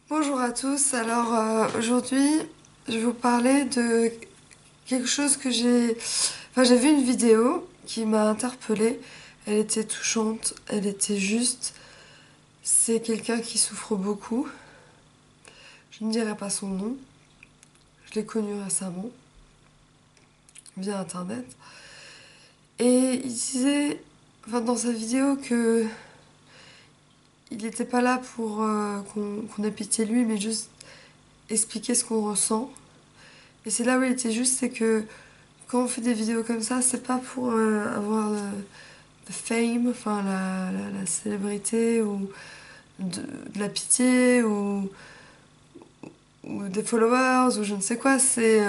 Bonjour à tous, alors aujourd'hui je vais vous parler de quelque chose que j'ai... Enfin j'ai vu une vidéo qui m'a interpellée, elle était touchante, elle était juste... C'est quelqu'un qui souffre beaucoup, je ne dirai pas son nom, je l'ai connu récemment via internet. Et il disait, enfin dans sa vidéo que il n'était pas là pour qu'on ait pitié de lui, mais juste expliquer ce qu'on ressent. Et c'est là où il était juste, c'est que quand on fait des vidéos comme ça, c'est pas pour avoir de fame, enfin la célébrité ou de la pitié ou des followers ou je ne sais quoi. C'est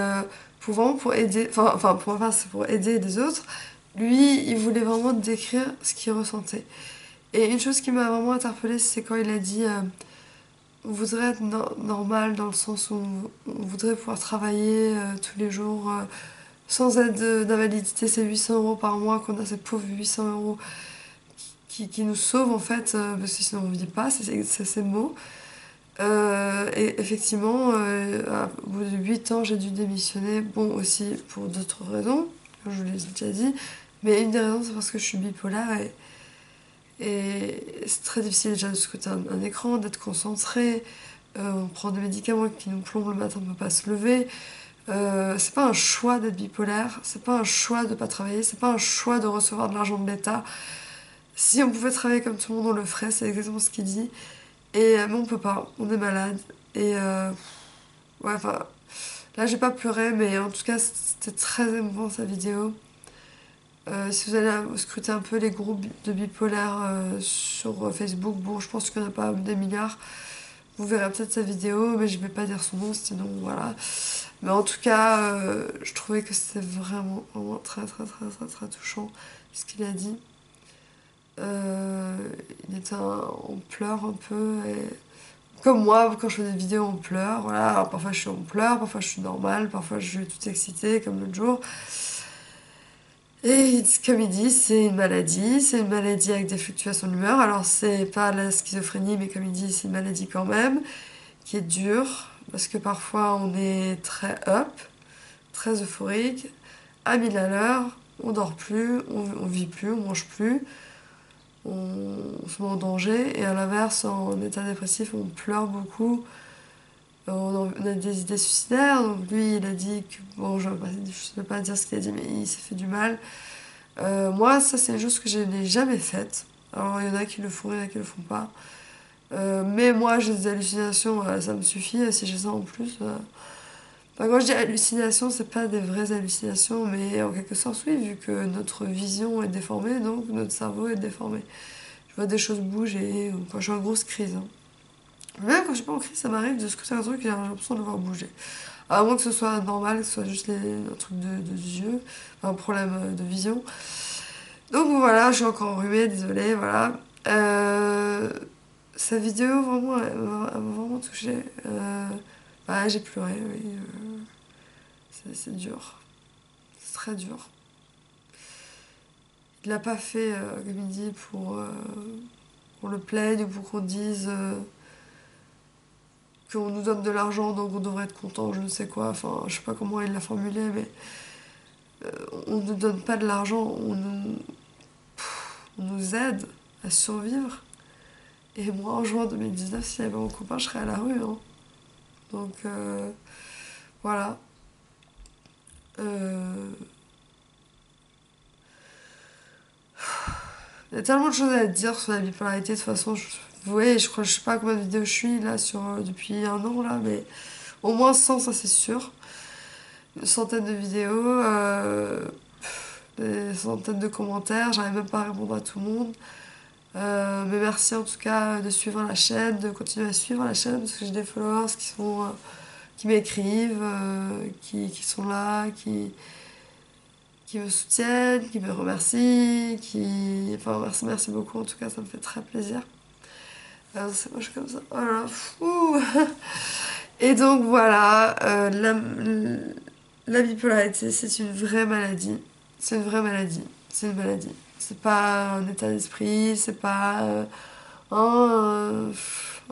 pour vraiment pour aider, enfin pour ma part c'est pour aider les autres. Lui, il voulait vraiment décrire ce qu'il ressentait. Et une chose qui m'a vraiment interpellée, c'est quand il a dit on voudrait être normal dans le sens où on voudrait pouvoir travailler tous les jours sans aide d'invalidité, c'est 800 € par mois, qu'on a ces pauvres 800 € qui nous sauvent en fait, parce que sinon on ne vit pas, c'est ces mots. Et effectivement, au bout de 8 ans, j'ai dû démissionner, bon aussi pour d'autres raisons, comme je vous l'ai déjà dit, mais une des raisons c'est parce que je suis bipolaire et c'est très difficile déjà de scruter un écran, d'être concentré, on prend des médicaments qui nous plombent le matin, on ne peut pas se lever. C'est pas un choix d'être bipolaire, c'est pas un choix de pas travailler, c'est pas un choix de recevoir de l'argent de l'État. Si on pouvait travailler comme tout le monde, on le ferait, c'est exactement ce qu'il dit. Et mais on peut pas, on est malade. Et ouais, enfin, là j'ai pas pleuré, mais en tout cas c'était très émouvant sa vidéo. Si vous allez scruter un peu les groupes de bipolaires sur Facebook, bon, je pense qu'il n'y en a pas des milliards. Vous verrez peut-être sa vidéo, mais je vais pas dire son nom, sinon voilà. Mais en tout cas, je trouvais que c'était vraiment, vraiment très, très, très, très, très touchant ce qu'il a dit. Euh, il était en pleurs un peu. Et... Comme moi, quand je fais des vidéos, on pleure. Voilà. Alors, parfois je suis en pleurs, parfois je suis normale, parfois je suis toute excitée, comme l'autre jour. Et comme il dit, c'est une maladie avec des fluctuations d'humeur. Alors, c'est pas la schizophrénie, mais comme il dit, c'est une maladie quand même, qui est dure, parce que parfois on est très up, très euphorique, à 1000 à l'heure, on dort plus, on vit plus, on mange plus, on se met en danger, et à l'inverse, en état dépressif, on pleure beaucoup, on a des idées suicidaires, donc lui il a dit que, bon, je ne vais pas dire ce qu'il a dit, mais il s'est fait du mal. Moi, ça c'est une chose que je n'ai jamais faite. Alors il y en a qui le font, il y en a qui le font pas. Mais moi j'ai des hallucinations, ça me suffit, si j'ai ça en plus. Enfin, quand je dis hallucinations, c'est pas des vraies hallucinations, mais en quelque sorte, oui, vu que notre vision est déformée, donc notre cerveau est déformé. Je vois des choses bouger, ou quand je suis en grosse crise. Hein. Même quand je suis pas en crise, ça m'arrive de scruter un truc et j'ai l'impression de le voir bouger. À moins que ce soit normal, que ce soit juste un truc de yeux, un problème de vision. Donc voilà, je suis encore enrhumée, désolée, voilà. Sa vidéo, vraiment, elle m'a vraiment touchée. Bah, j'ai pleuré, oui. C'est dur. C'est très dur. Il l'a pas fait, comme il dit, pour qu'on le plaigne ou pour qu'on dise qu'on nous donne de l'argent, donc on devrait être content, je ne sais quoi. Enfin, je sais pas comment il l'a formulé, mais on ne nous donne pas de l'argent, on nous aide à survivre. Et moi, en juin 2019, s'il y avait mon copain, je serais à la rue. Hein. Donc, voilà. Euh, Il y a tellement de choses à dire sur la bipolarité. De toute façon, vous voyez, je crois, je sais pas combien de vidéos je suis là sur, depuis un an là, mais au moins 100, ça c'est sûr. Une centaine de vidéos, des centaines de commentaires. J'arrive même pas à répondre à tout le monde. Mais merci en tout cas de suivre la chaîne, de continuer à suivre la chaîne parce que j'ai des followers qui m'écrivent, qui sont là, qui me soutiennent, qui me remercient, Enfin, merci beaucoup, en tout cas, ça me fait très plaisir. C'est moche comme ça. Oh là là, fou. Et donc, voilà, la bipolarité, c'est une vraie maladie. C'est une vraie maladie. C'est une maladie. C'est pas un état d'esprit, c'est pas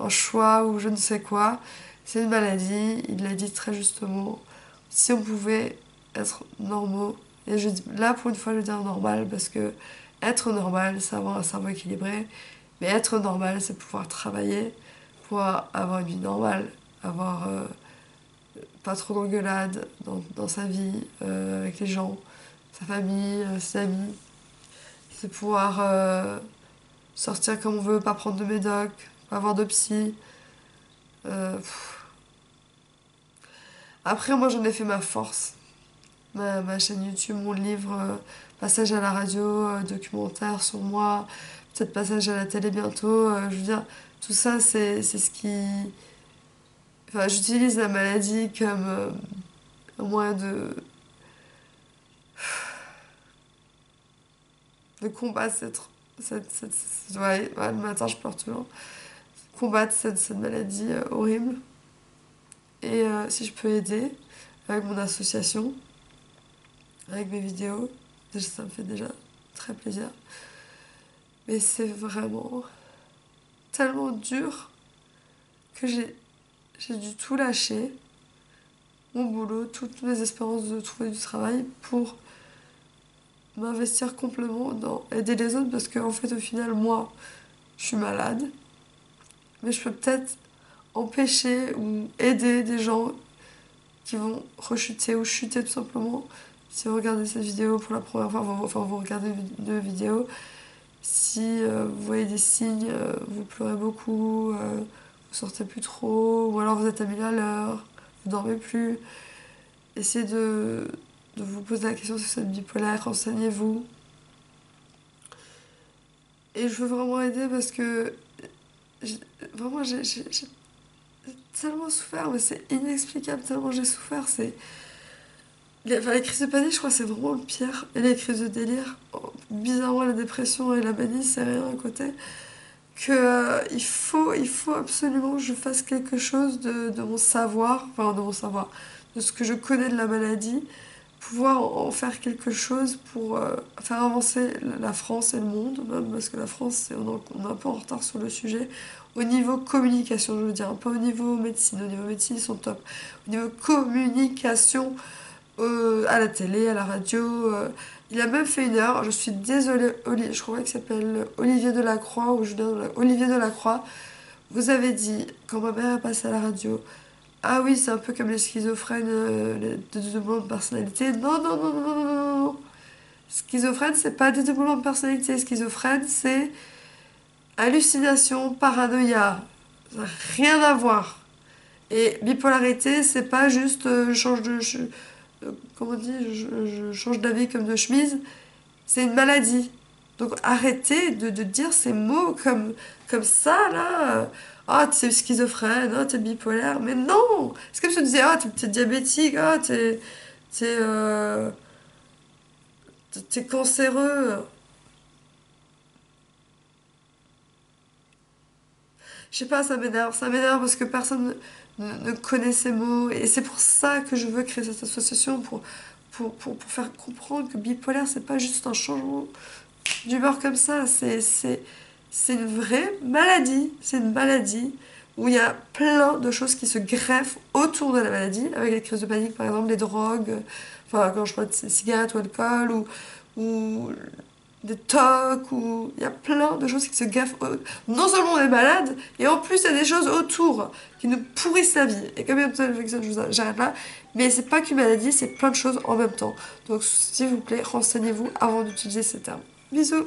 un choix ou je ne sais quoi. C'est une maladie, il l'a dit très justement. Si on pouvait être normaux, et là pour une fois je veux dire normal parce que être normal c'est avoir un cerveau équilibré, mais être normal c'est pouvoir travailler, pouvoir avoir une vie normale, avoir pas trop d'engueulades dans sa vie, avec les gens, sa famille, ses amis. C'est pouvoir sortir comme on veut, pas prendre de médoc, pas avoir de psy. Euh, Après, moi j'en ai fait ma force. Ma chaîne YouTube, mon livre, passage à la radio, documentaire sur moi, peut-être passage à la télé bientôt. Je veux dire, tout ça, c'est ce qui. Enfin, j'utilise la maladie comme un moyen de combattre ouais, le matin, je pleure toujours. Combattre cette maladie horrible. Et si je peux aider avec mon association, avec mes vidéos, ça me fait déjà très plaisir. Mais c'est vraiment tellement dur que j'ai dû tout lâcher, mon boulot, toutes mes espérances de trouver du travail pour m'investir complètement dans aider les autres parce qu'en fait au final moi je suis malade mais je peux peut-être empêcher ou aider des gens qui vont rechuter ou chuter tout simplement. Si vous regardez cette vidéo pour la première fois, enfin vous regardez une vidéo, si vous voyez des signes, vous pleurez beaucoup, vous sortez plus trop, ou alors vous êtes à 1000 à l'heure, vous dormez plus, essayez de vous poser la question si vous êtes bipolaire, renseignez-vous. Et je veux vraiment aider parce que vraiment j'ai tellement souffert, mais c'est inexplicable tellement j'ai souffert. Les crises de panique, je crois que c'est vraiment le pire. Et les crises de délire, bizarrement la dépression et la manie, c'est rien à côté. Que il faut absolument que je fasse quelque chose de mon savoir, enfin de mon savoir, de ce que je connais de la maladie, pouvoir en faire quelque chose pour faire avancer la France et le monde, même parce que la France, on est un peu en retard sur le sujet, au niveau communication, je veux dire, pas au niveau médecine, au niveau médecine, ils sont top. Au niveau communication, à la télé, à la radio, il a même fait une heure, je suis désolée, je crois qu'il s'appelle Olivier Delacroix, ou Olivier Delacroix, vous avez dit, quand ma mère est passée à la radio, ah oui, c'est un peu comme les schizophrènes, les dédoublements de personnalité. Non, non, non, non, non, non, non. Schizophrène, c'est pas dédoublement de personnalité. Schizophrène, c'est hallucination, paranoïa. Ça n'a rien à voir. Et bipolarité, c'est pas juste je change comment on dit, je change d'avis comme de chemise. C'est une maladie. Donc arrêtez de dire ces mots comme ça, là. Ah, t'es schizophrène, ah, t'es bipolaire. Mais non! C'est comme si on disait, ah, t'es diabétique, ah, t'es, euh, t'es cancéreux. Je sais pas, ça m'énerve parce que personne ne connaît ces mots. Et c'est pour ça que je veux créer cette association, pour faire comprendre que bipolaire, c'est pas juste un changement d'humeur comme ça, c'est une vraie maladie. C'est une maladie où il y a plein de choses qui se greffent autour de la maladie, avec les crises de panique par exemple, les drogues, enfin quand je parle de cigarettes ou alcool, ou des tocs, ou il y a plein de choses qui se greffent. Non seulement on est malade, et en plus il y a des choses autour qui nous pourrissent la vie. Et comme il y a besoin de j'arrête là. Mais c'est pas qu'une maladie, c'est plein de choses en même temps. Donc s'il vous plaît, renseignez-vous avant d'utiliser ces termes. Bisous!